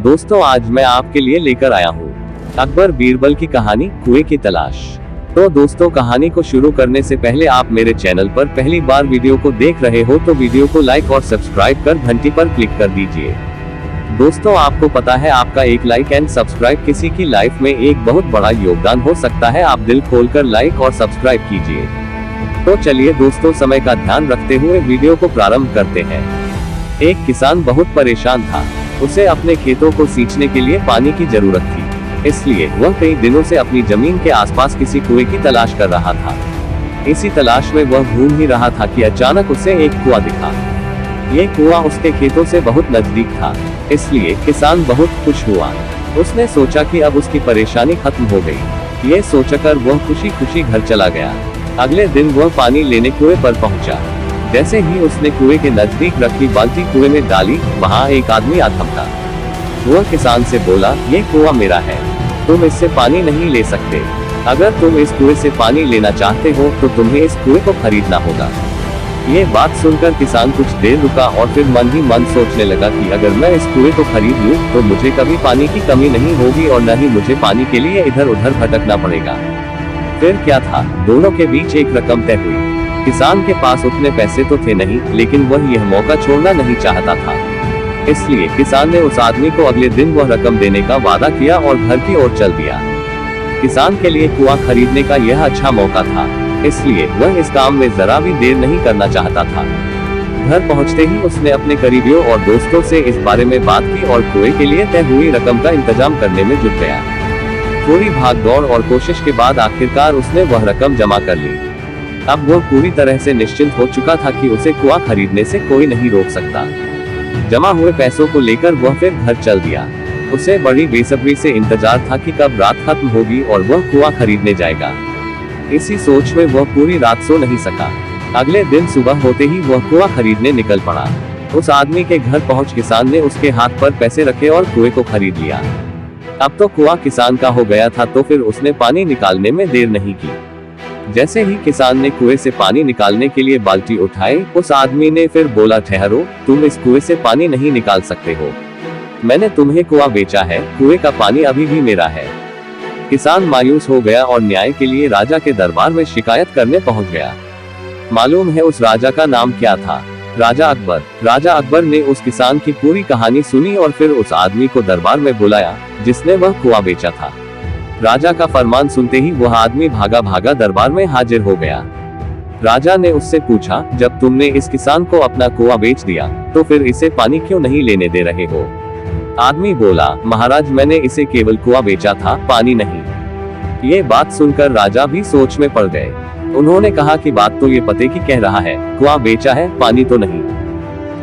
दोस्तों आज मैं आपके लिए लेकर आया हूँ अकबर बीरबल की कहानी कुएं की तलाश। तो दोस्तों कहानी को शुरू करने से पहले आप मेरे चैनल पर पहली बार वीडियो को देख रहे हो तो वीडियो को लाइक और सब्सक्राइब कर घंटी पर क्लिक कर दीजिए। दोस्तों आपको पता है आपका एक लाइक एंड सब्सक्राइब किसी की लाइफ में एक बहुत बड़ा योगदान हो सकता है। आप दिल खोलकर लाइक और सब्सक्राइब कीजिए। तो चलिए दोस्तों समय का ध्यान रखते हुए वीडियो को प्रारंभ करते हैं। एक किसान बहुत परेशान था। उसे अपने खेतों को सींचने के लिए पानी की जरूरत थी, इसलिए वह कई दिनों से अपनी जमीन के आसपास किसी कुएं की तलाश कर रहा था। इसी तलाश में वह घूम ही रहा था कि अचानक उसे एक कुआं दिखा। ये कुआं उसके खेतों से बहुत नजदीक था, इसलिए किसान बहुत खुश हुआ। उसने सोचा कि अब उसकी परेशानी खत्म हो गई। ये सोचकर वह खुशी खुशी घर चला गया। अगले दिन वह पानी लेने कुएं पर पहुंचा। जैसे ही उसने कुएं के नजदीक रखी बाल्टी कुएं में डाली, वहां एक आदमी आ थमका। वह किसान से बोला, ये कुआं मेरा है, तुम इससे पानी नहीं ले सकते। अगर तुम इस कुएं से पानी लेना चाहते हो तो तुम्हें इस कुएं को खरीदना होगा। ये बात सुनकर किसान कुछ देर रुका और फिर मन ही मन सोचने लगा कि अगर मैं इस कुएं को खरीद लूं तो मुझे कभी पानी की कमी नहीं होगी और न ही मुझे पानी के लिए इधर उधर भटकना पड़ेगा। फिर क्या था, दोनों के बीच एक रकम तय हुई। किसान के पास उतने पैसे तो थे नहीं, लेकिन वह यह मौका छोड़ना नहीं चाहता था। इसलिए किसान ने उस आदमी को अगले दिन वह रकम देने का वादा किया और घर की ओर चल दिया। किसान के लिए कुआं खरीदने का यह अच्छा मौका था, इसलिए वह इस काम में जरा भी देर नहीं करना चाहता था। घर पहुंचते ही उसने अपने करीबियों और दोस्तों से इस बारे में बात की और कुएं के लिए तय हुई रकम का इंतजाम करने में जुट गया। थोड़ी भागदौड़ और कोशिश के बाद आखिरकार उसने वह रकम जमा कर ली। अब वह पूरी तरह से निश्चिंत हो चुका था कि उसे कुआं खरीदने से कोई नहीं रोक सकता। जमा हुए पैसों को लेकर वह फिर घर चल दिया। उसे बड़ी बेसब्री से इंतजार था कि कब रात खत्म होगी और वह कुआं खरीदने जाएगा। इसी सोच में वह पूरी रात सो नहीं सका। अगले दिन सुबह होते ही वह कुआं खरीदने निकल पड़ा। उस आदमी के घर पहुंच किसान ने उसके हाथ पर पैसे रखे और कुएं को खरीद लिया। अब तो कुआं किसान का हो गया था, तो फिर उसने पानी निकालने में देर नहीं की। जैसे ही किसान ने कुएं से पानी निकालने के लिए बाल्टी उठाई, उस आदमी ने फिर बोला, ठहरो, तुम इस कुएं से पानी नहीं निकाल सकते हो। मैंने तुम्हें कुआं बेचा है, कुएं का पानी अभी भी मेरा है। किसान मायूस हो गया और न्याय के लिए राजा के दरबार में शिकायत करने पहुंच गया। मालूम है उस राजा का नाम क्या था? राजा अकबर। राजा अकबर ने उस किसान की पूरी कहानी सुनी और फिर उस आदमी को दरबार में बुलाया जिसने वह कुआं बेचा था। राजा का फरमान सुनते ही वह आदमी भागा भागा दरबार में हाजिर हो गया। राजा ने उससे पूछा, जब तुमने इस किसान को अपना कुआं बेच दिया तो फिर इसे पानी क्यों नहीं लेने दे रहे हो? आदमी बोला, महाराज मैंने इसे केवल कुआं बेचा था, पानी नहीं। ये बात सुनकर राजा भी सोच में पड़ गए। उन्होंने कहा कि बात तो ये पते की कह रहा है, कुआं बेचा है, पानी तो नहीं।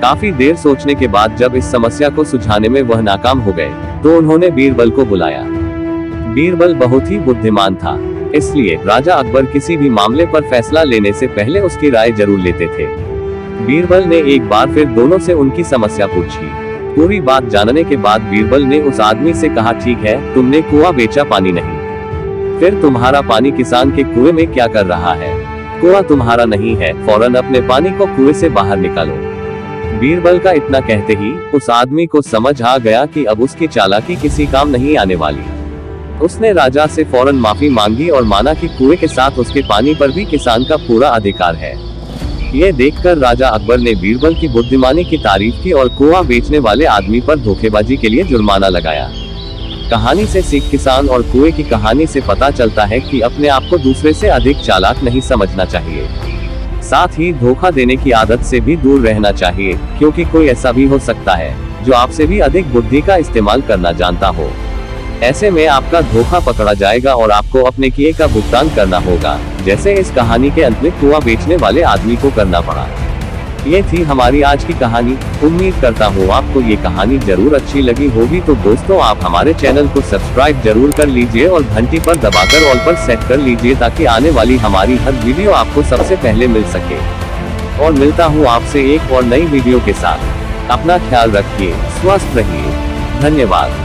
काफी देर सोचने के बाद जब इस समस्या को सुलझाने में वह नाकाम हो गए तो उन्होंने बीरबल को बुलाया। बीरबल बहुत ही बुद्धिमान था, इसलिए राजा अकबर किसी भी मामले पर फैसला लेने से पहले उसकी राय जरूर लेते थे। बीरबल ने एक बार फिर दोनों से उनकी समस्या पूछी। पूरी बात जानने के बाद बीरबल ने उस आदमी से कहा, ठीक है, तुमने कुआं बेचा, पानी नहीं, फिर तुम्हारा पानी किसान के कुएं में क्या कर रहा है? कुआं तुम्हारा नहीं है, फौरन अपने पानी को कुएं से बाहर निकालो। बीरबल का इतना कहते ही उस आदमी को समझ आ गया कि अब उसकी चालाकी किसी काम नहीं आने वाली। उसने राजा से फौरन माफी मांगी और माना कि कुएं के साथ उसके पानी पर भी किसान का पूरा अधिकार है। ये देखकर राजा अकबर ने बीरबल की बुद्धिमानी की तारीफ की और कुआं बेचने वाले आदमी पर धोखेबाजी के लिए जुर्माना लगाया। कहानी से सीख, किसान और कुएं की कहानी से पता चलता है कि अपने आप को दूसरे से अधिक चालाक नहीं समझना चाहिए। साथ ही धोखा देने की आदत से भी दूर रहना चाहिए, क्योंकि कोई ऐसा भी हो सकता है जो आपसे भी अधिक बुद्धि का इस्तेमाल करना जानता हो। ऐसे में आपका धोखा पकड़ा जाएगा और आपको अपने किए का भुगतान करना होगा, जैसे इस कहानी के अंत में कुआं बेचने वाले आदमी को करना पड़ा। ये थी हमारी आज की कहानी। उम्मीद करता हूँ आपको ये कहानी जरूर अच्छी लगी होगी। तो दोस्तों आप हमारे चैनल को सब्सक्राइब जरूर कर लीजिए और घंटी पर दबाकर ऑल पर सेट कर लीजिए ताकि आने वाली हमारी हर वीडियो आपको सबसे पहले मिल सके। और मिलता हूँ आपसे एक और नई वीडियो के साथ। अपना ख्याल रखिए, स्वस्थ रहिए, धन्यवाद।